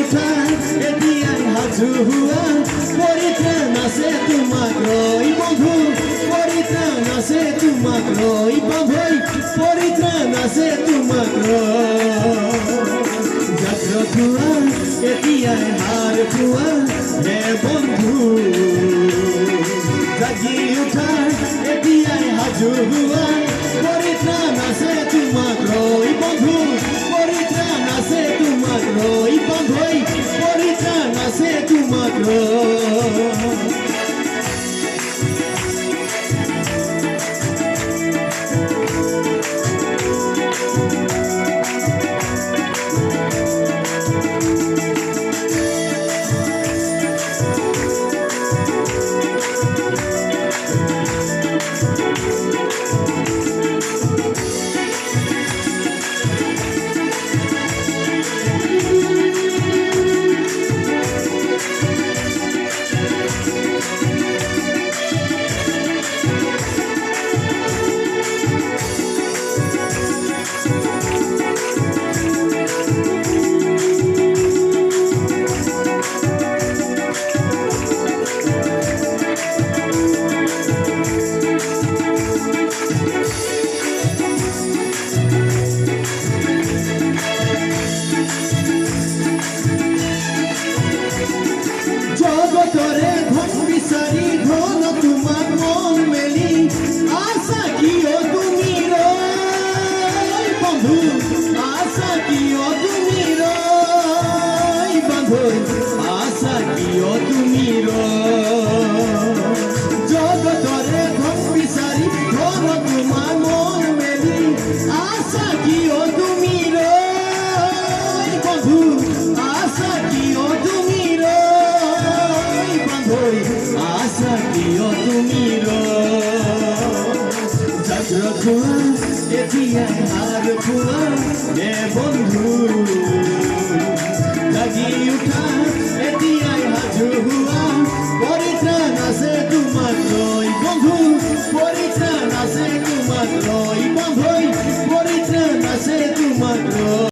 উঠা এতিয়াই সাজু হোৱা পৰিত্ৰাণ আছে তোমাক ৰৈ বন্ধু পৰিত্ৰাণ আছে তোমাক ৰৈ পাভৈ পৰিত্ৰাণ আছে তোমাক জাগ্ৰত হোৱা এতিয়াই হাৰ পোৱা হে বন্ধু জাগি উঠা এতিয়াই সাজু হোৱা পৰিত্ৰাণ আছে তোমাক ৰৈ বন্ধু পৰিত্ৰাণ আছে তোমাক ৰৈ পাভৈ পৰিত্ৰাণ আছে তোমাক জগতরে ধন বিচারি ধন তোমার মন মেলি আশা কিয় তুমি রই বন্ধু আশা কিয় তুমি রই বন্ধু আশা কিয় তুমি জগতরে ধন বিচারি ধন তোমার মন মেলি আশা কিয় তুমি রই বন্ধু আশা কিয় তুমি আশা কিয় তুমি জাগ্ৰত হোৱা এতিয়াই হাৰ পোৱা হে বন্ধু